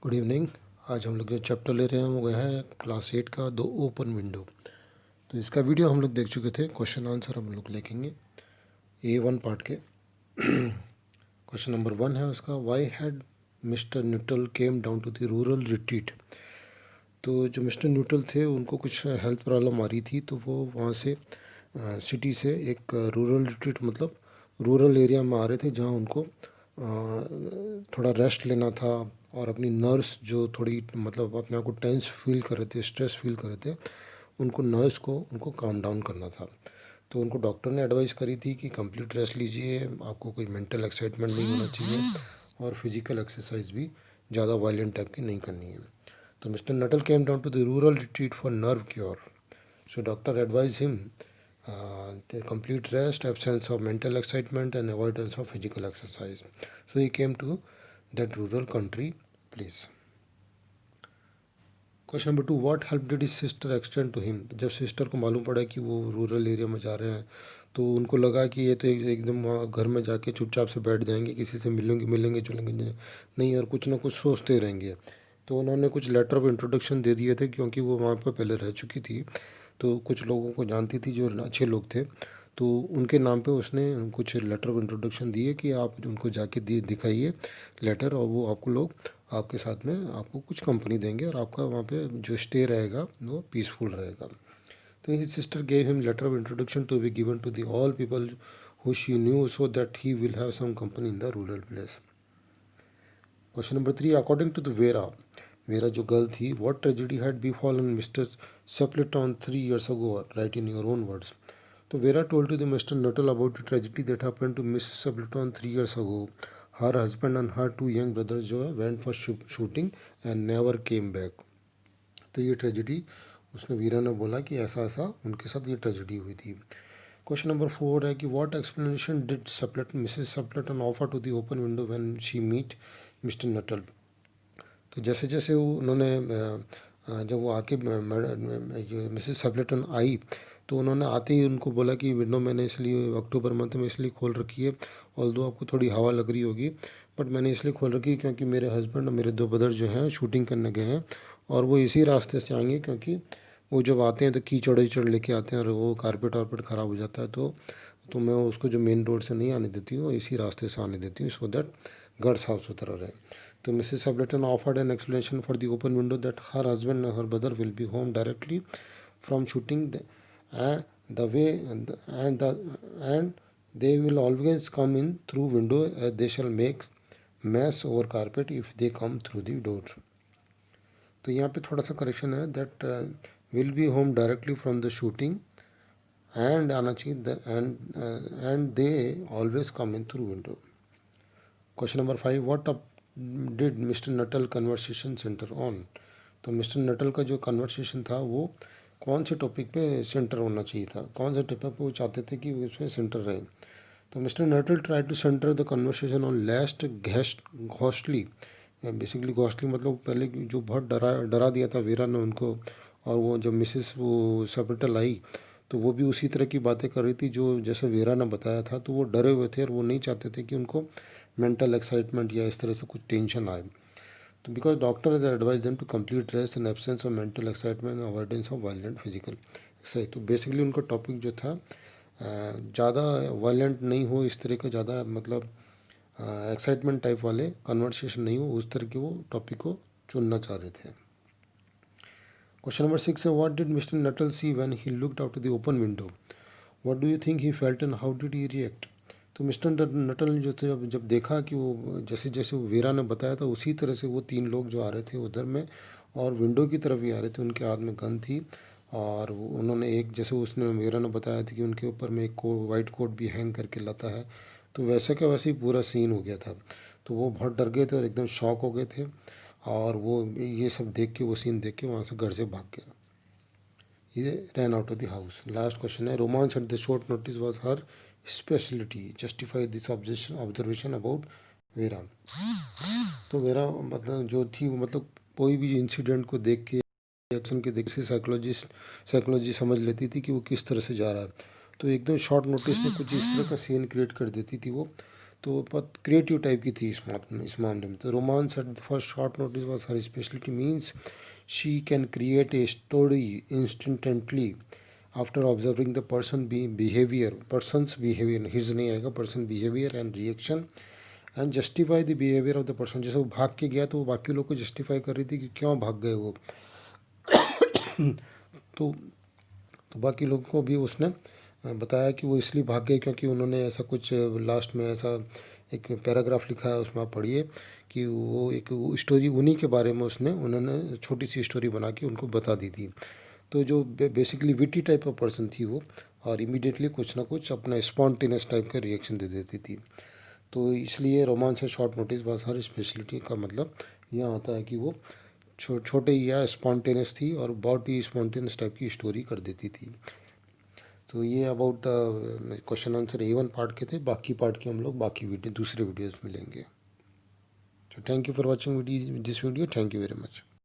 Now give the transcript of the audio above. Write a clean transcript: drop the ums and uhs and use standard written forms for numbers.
Good evening. आज हम लोग जो चैप्टर ले रहे हैं वो है क्लास 8 का द ओपन विंडो। तो इसका वीडियो हम लोग देख चुके थे। क्वेश्चन आंसर हम लोग लिखेंगे A1 पार्ट के। क्वेश्चन नंबर 1 है उसका, why had mister Nuttall came down to the rural retreat. तो जो मिस्टर न्यूटल थे उनको कुछ हेल्थ प्रॉब्लम आ रही थी, तो वो वहाँ से सिटी से एक रूरल रिट्रीट मतलब रूरल एरिया में आ रहे थे, जहाँ उनको थोड़ा रेस्ट लेना था और अपनी नर्व्स जो थोड़ी मतलब अपने आप को टेंस फील कर रहे थे, स्ट्रेस फील कर रहे थे, उनको नर्व्स को उनको काम डाउन करना था। तो उनको डॉक्टर ने एडवाइस करी थी कि कंप्लीट रेस्ट लीजिए, आपको कोई मेंटल एक्साइटमेंट नहीं होना चाहिए और फिजिकल एक्सरसाइज भी ज़्यादा वायलेंट टाइप की नहीं करनी है। तो mister Nuttall came down to the rural retreat for nerve cure. So doctor advise him the complete rest, absence of mental excitement, and avoidance of physical exercise. So he came to that rural country place. Question number 2, what help did his sister extend to him. जब sister को मालूम पड़ा कि वो rural area में जा रहे हैं, तो उनको लगा कि ये तो एकदम वहाँ घर में जाके चुपचाप से बैठ जाएंगे, किसी से मिलेंगे चलेंगे नहीं, और कुछ ना कुछ सोचते रहेंगे। तो उन्होंने कुछ लेटर ऑफ इंट्रोडक्शन दे दिए थे, क्योंकि वो वहाँ पर पहले रह चुकी थी, तो कुछ लोगों को जानती थी जो अच्छे लोग थे। तो उनके नाम पे उसने कुछ लेटर ऑफ इंट्रोडक्शन दिए कि आप उनको जाके दिखाइए लेटर, और वो आपको लोग आपके साथ में आपको कुछ कंपनी देंगे और आपका वहाँ पे जो स्टे रहेगा वो पीसफुल रहेगा। तो his sister gave him letter of introduction to be given to the all people who she knew, so that he will have some company in the rural place. Question number 3, according to the Vera जो girl थी, what tragedy had befallen mister Sappleton 3 years ago, right in your own words. तो Vera told to the mister Nuttel about the tragedy that happened to miss सेपलेटन 3 years ago. Her husband and her 2 young brothers जो है went for shooting and never came back. तो ये tragedy उसने वीरा ने बोला कि ऐसा ऐसा उनके साथ ये ट्रेजेडी हुई थी। क्वेश्चन नंबर 4 है कि what explanation did missus Sappleton offer to the open window when she meet mister Nuttel. तो जैसे जैसे वो उन्होंने जब वो आके मिसेस सेपलेटन आई, तो उन्होंने आते ही उनको बोला कि विंडो मैंने इसलिए अक्टूबर मंथ में इसलिए खोल रखी है, ऑल्दो आपको थोड़ी हवा लग रही होगी, बट मैंने इसलिए खोल रखी है क्योंकि मेरे हस्बैंड और मेरे 2 ब्रदर जो हैं शूटिंग करने गए हैं, और वो इसी रास्ते से आएंगे, क्योंकि वो जब आते हैं तो कीचड़ वीचड़ लेके आते हैं और वो कारपेट वारपेट ख़राब हो जाता है। तो मैं उसको जो मेन रोड से नहीं आने देती हूँ, इसी रास्ते से आने देती हूँ, सो दैट घर साफ सुथरा रहे। तो Mrs Appleton offered an explanation for the open window that her husband and her brother will be home directly from shooting, the way and they will always come in through window, as they shall make mess over carpet if they come through the door. तो यहाँ पे थोड़ा सा correction है, that will be home directly from the shooting and आना चाहिए and they always come in through window. Question number 5, what did mister Nuttall conversation centre on. तो mister Nuttall का जो कन्वर्सेशन था वो कौन से टॉपिक पे सेंटर होना चाहिए था, कौन से टॉपिक पे वो चाहते थे कि उसमें सेंटर रहे। तो mister Nuttall try to centre the conversation on last ghostly. Basically ghostly मतलब पहले जो बहुत डरा दिया था वीरा ने उनको, और वो जब मिसेस वो सेपरेटल आई तो वो भी उसी तरह की बातें कर रही थी जो जैसे वीरा ने बताया था। तो वो डरे हुए थे और वो नहीं चाहते थे कि उनको मेंटल एक्साइटमेंट या इस तरह से कुछ टेंशन आए। तो because doctor is advise them to complete rest in absence of mental excitement and avoidance of violent physical exercise. तो बेसिकली उनका टॉपिक जो था ज़्यादा वायलेंट नहीं हो, इस तरह का ज़्यादा मतलब एक्साइटमेंट टाइप वाले कन्वर्सेशन नहीं हो, उस तरह के वो टॉपिक को चुनना चाह रहे थे। क्वेश्चन नंबर 6 है, what did mister Nuttall see when he looked out the open window. What do you think he felt and how did he react. तो मिस्टर नटल ने जो थे जब देखा कि वो जैसे जैसे वो वीरा ने बताया था उसी तरह से वो 3 लोग जो आ रहे थे उधर में और विंडो की तरफ ही आ रहे थे, उनके हाथ में गन थी, और उन्होंने एक जैसे उसने वीरा ने बताया था कि उनके ऊपर में एक वाइट कोट भी हैंग करके लाता है, तो वैसे का वैसे ही पूरा सीन हो गया था। तो वो बहुत डर गए थे और एकदम शॉक हो गए थे, और वो ये सब देख के वो सीन देख के वहाँ से घर से भाग गया। He ran out of the house. Last question है, romance at the short notice was her specialty. Justify this observation about vera. तो वेरा मतलब जो थी वो मतलब कोई भी इंसिडेंट को देख के एक्शन के देख से साइकोलॉजी समझ लेती थी कि वो किस तरह से जा रहा है। तो एकदम शॉर्ट नोटिस में कुछ इस तरह का सीन क्रिएट कर देती थी वो, तो बहुत क्रिएटिव टाइप की थी इस मामले में। तो romance at the first short notice was her speciality, means she can create a story instantly after observing the persons behaviour, his नहीं आएगा, person behaviour and reaction and justify the behaviour of the person. जैसे वो भाग के गया तो वो बाकी लोग को जस्टिफाई कर रही थी कि क्यों भाग गए वो। तो तो बाकी लोगों को भी उसने बताया कि वो इसलिए भाग गए क्योंकि उन्होंने ऐसा कुछ लास्ट में ऐसा एक पैराग्राफ लिखा है, उसमें आप पढ़िए कि वो एक स्टोरी उन्हीं के बारे में उन्होंने छोटी सी स्टोरी बना के उनको बता दी थी। तो जो basically witty type of person थी वो, और इमीडिएटली कुछ ना कुछ अपना स्पॉन्टेनियस टाइप का रिएक्शन दे देती थी। तो इसलिए रोमांस है शॉर्ट नोटिस बस हर स्पेशलिटी का मतलब यह आता है कि वो छोटे या स्पॉन्टेनियस थी और बहुत ही स्पॉन्टेनियस टाइप की स्टोरी कर देती थी। तो ये about the question answer A1 part के थे। बाकी पार्ट के हम लोग बाकी दूसरे वीडियोज़ में लेंगे। So thank you for watching this video, thank you very much.